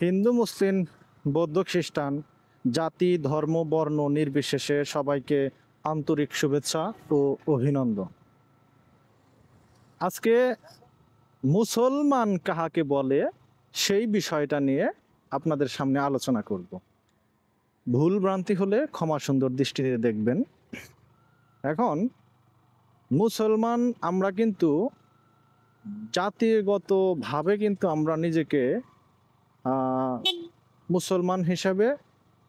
হিন্দু, মুসলিম, বৌদ্ধ, খ্রিস্টান, জাতি, ধর্ম, বর্ণ নির্বিশেষে সবাইকে আন্তরিক শুভেচ্ছা ও অভিনন্দন। আজকে মুসলমান কাহাকে বলে সেই বিষয়টা নিয়ে আপনাদের সামনে আলোচনা করব। ভুল ভ্রান্তি হলে ক্ষমা সুন্দর দৃষ্টিতে দেখবেন। এখন মুসলমান আমরা কিন্তু জাতিগতভাবে কিন্তু আমরা নিজেকে মুসলমান হিসাবে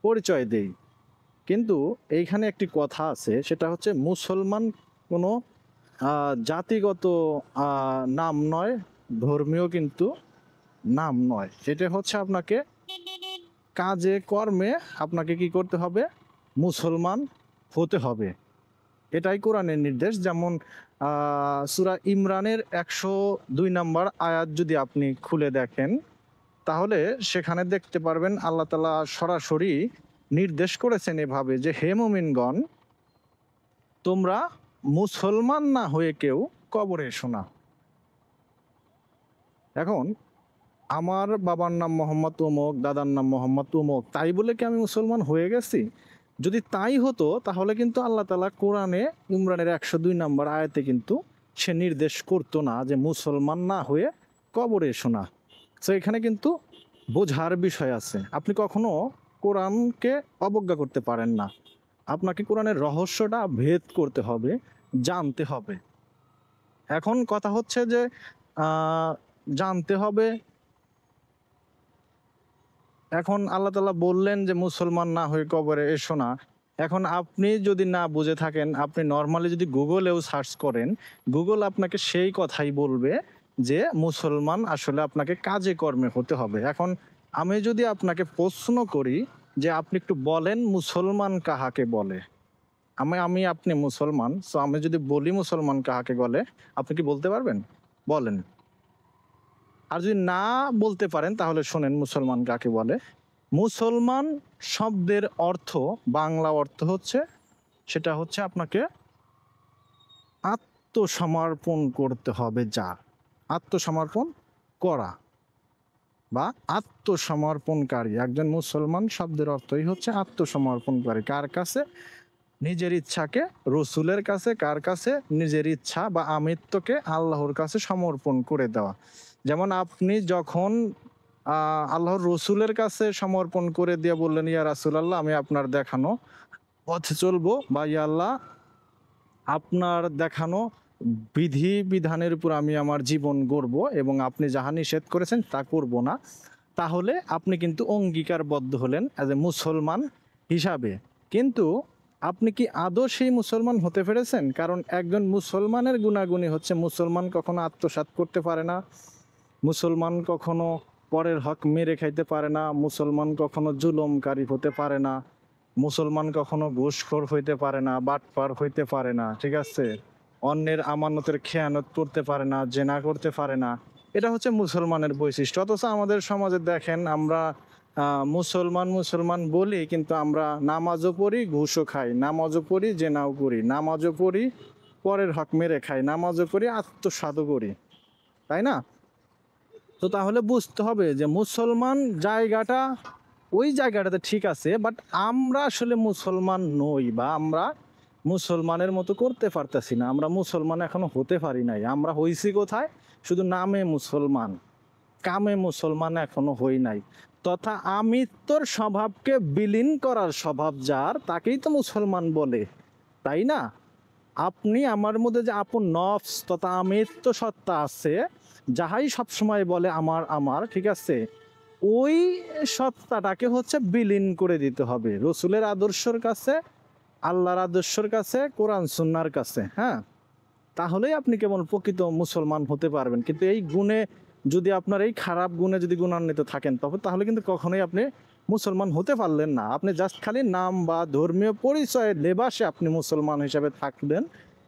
পরিচয় দেই, কিন্তু এইখানে একটি কথা আছে, সেটা হচ্ছে মুসলমান কোনো জাতিগত নাম নয়, ধর্মীয় কিন্তু নাম নয়। সেটা হচ্ছে আপনাকে কাজে কর্মে আপনাকে কি করতে হবে, মুসলমান হতে হবে। এটাই কোরআনের নির্দেশ। যেমন সূরা ইমরানের 102 নম্বর আয়াত যদি আপনি খুলে দেখেন, তাহলে সেখানে দেখতে পারবেন আল্লাহ তাআলা সরাসরি নির্দেশ করেছেন এভাবে যে, হে মুমিনগণ, তোমরা মুসলমান না হয়ে কেউ কবরে এসো না। এখন আমার বাবার নাম মোহাম্মদ উমুক, দাদার নাম মোহাম্মদ উমুক, তাই বলে কি আমি মুসলমান হয়ে গেছি? যদি তাই হতো তাহলে কিন্তু আল্লাহ তাআলা কোরআনে ইমরানের 102 নম্বর আয়াতে কিন্তু সে নির্দেশ করতো না যে মুসলমান না হয়ে কবরে এসো না। তো এখানে কিন্তু বোঝার বিষয় আছে। আপনি কখনো কোরআনকে অবজ্ঞা করতে পারেন না। আপনাকে কোরআনের রহস্যটা ভেদ করতে হবে, জানতে হবে। এখন কথা হচ্ছে যে জানতে হবে। এখন আল্লাহ তাআলা বললেন যে মুসলমান না হয়ে কবরে এসো না। এখন আপনি যদি না বুঝে থাকেন, আপনি নর্মালি যদি গুগলেও সার্চ করেন, গুগল আপনাকে সেই কথাই বলবে যে মুসলমান আসলে আপনাকে কাজে কর্মে হতে হবে। এখন আমি যদি আপনাকে প্রশ্ন করি যে আপনি একটু বলেন মুসলমান কাহাকে বলে, আপনি মুসলমান, সো আমি যদি বলি মুসলমান কাহাকে বলে, আপনি কি বলতে পারবেন? বলেন। আর যদি না বলতে পারেন তাহলে শোনেন মুসলমান কাকে বলে। মুসলমান শব্দের অর্থ, বাংলা অর্থ হচ্ছে, সেটা হচ্ছে আপনাকে আত্মসমর্পণ করতে হবে। যার আত্মসমর্পণ করা বা আত্মসমর্পণকারী, একজন মুসলমান শব্দের অর্থই হচ্ছে আত্মসমর্পণকারী। কার কাছে? নিজের ইচ্ছাকে রসুলের কাছে, কার কাছে? নিজের ইচ্ছা বা আমিত্বকে আল্লাহর কাছে সমর্পণ করে দেওয়া। যেমন আপনি যখন আল্লাহর রসুলের কাছে সমর্পণ করে দিয়ে বললেন, ইয়া রাসূলুল্লাহ, আমি আপনার দেখানো পথে চলবো, বা ইয়া আল্লাহ, আপনার দেখানো বিধি বিধানের উপর আমি আমার জীবন গড়ব এবং আপনি যাহা নিষেধ করেছেন তা করব না, তাহলে আপনি কিন্তু অঙ্গীকারবদ্ধ হলেন অ্যাজ এ মুসলমান হিসাবে। কিন্তু আপনি কি আদৌ সেই মুসলমান হতে পেরেছেন? কারণ একজন মুসলমানের গুণাগুণই হচ্ছে, মুসলমান কখনো আত্মসাৎ করতে পারে না, মুসলমান কখনো পরের হক মেরে খাইতে পারে না, মুসলমান কখনো জুলুমকারী হতে পারে না, মুসলমান কখনো ঘুষখোর হইতে পারে না, বাটপার হইতে পারে না, ঠিক আছে, অন্যের আমানতের খেয়ানত করতে পারে না, জেনা করতে পারে না। এটা হচ্ছে মুসলমানের বৈশিষ্ট্য। অথচ আমাদের সমাজে দেখেন, আমরা মুসলমান মুসলমান বলি, কিন্তু আমরা নামাজও পড়ি, ঘুষও খাই, নামাজও পড়ি, জেনাও করি, নামাজও পড়ি, পরের হক মেরে খাই, নামাজও পড়ি, আত্মসাৎও করি, তাই না? তো তাহলে বুঝতে হবে যে মুসলমান জায়গাটা ওই জায়গাটাতে ঠিক আছে, বাট আমরা আসলে মুসলমান নই, বা আমরা মুসলমানের মতো করতে পারতেছি না, আমরা মুসলমান এখনো হতে পারি নাই। আমরা হইছি কোথায়? শুধু নামে মুসলমান, কামে মুসলমান এখনো হই নাই। তথা আমিত্বর স্বভাবকে বিলীন করার স্বভাব যার, তাকেই তো মুসলমান বলে, তাই না? আপনি আমার মধ্যে যে আপন নফস তথা আমিত্ব সত্তা আছে, যাহাই সবসময় বলে আমার আমার, ঠিক আছে, ওই সত্তাটাকে হচ্ছে বিলীন করে দিতে হবে রসুলের আদর্শের কাছে, আল্লাহর আদর্শের কাছে, কোরআন সুন্নাহর কাছে। হ্যাঁ, তাহলেই আপনি কেবল প্রকৃত মুসলমান হতে পারবেন। কিন্তু এই গুণে যদি আপনার, এই খারাপ গুণে যদি গুণান্বিত থাকেন, তবে তাহলে কিন্তু কখনোই আপনি মুসলমান হতে পারলেন না। আপনি জাস্ট খালি নাম বা ধর্মীয় পরিচয়ের লেবাসে আপনি মুসলমান হিসাবে থাকবেন,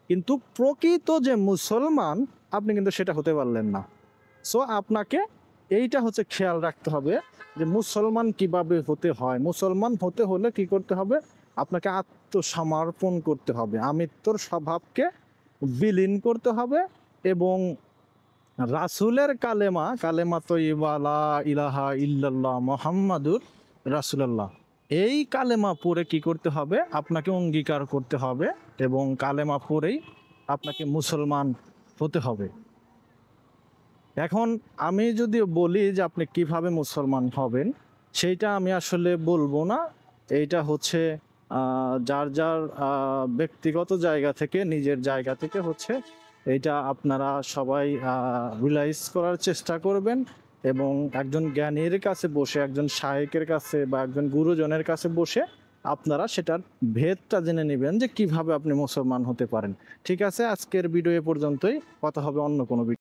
কিন্তু প্রকৃত যে মুসলমান আপনি কিন্তু সেটা হতে পারলেন না। সো আপনাকে এইটা হচ্ছে খেয়াল রাখতে হবে যে মুসলমান কিভাবে হতে হয়। মুসলমান হতে হলে কি করতে হবে? আপনাকে আত্মসমর্পণ করতে হবে, আমিত্বর স্বভাবকে বিলীন করতে হবে এবং রাসূলের কালেমা, কালেমা তয়্যিবা লা ইলাহা ইল্লাল্লাহ মুহাম্মাদুর রাসূলুল্লাহ, এই কালেমা পড়ে কি করতে হবে? আপনাকে অঙ্গীকার করতে হবে এবং কালেমা পড়েই আপনাকে মুসলমান হতে হবে। এখন আমি যদি বলি যে আপনি কিভাবে মুসলমান হবেন, সেইটা আমি আসলে বলবো না। এইটা হচ্ছে যার যার ব্যক্তিগত জায়গা থেকে, নিজের জায়গা থেকে হচ্ছে এইটা আপনারা সবাই রিয়ালাইজ করার চেষ্টা করবেন এবং একজন জ্ঞানীর কাছে বসে, একজন শায়েকের কাছে বা একজন গুরুজনের কাছে বসে আপনারা সেটার ভেদটা জেনে নেবেন যে কিভাবে আপনি মুসলমান হতে পারেন। ঠিক আছে, আজকের ভিডিও এ পর্যন্তই। কথা হবে অন্য কোনো ভিডিও।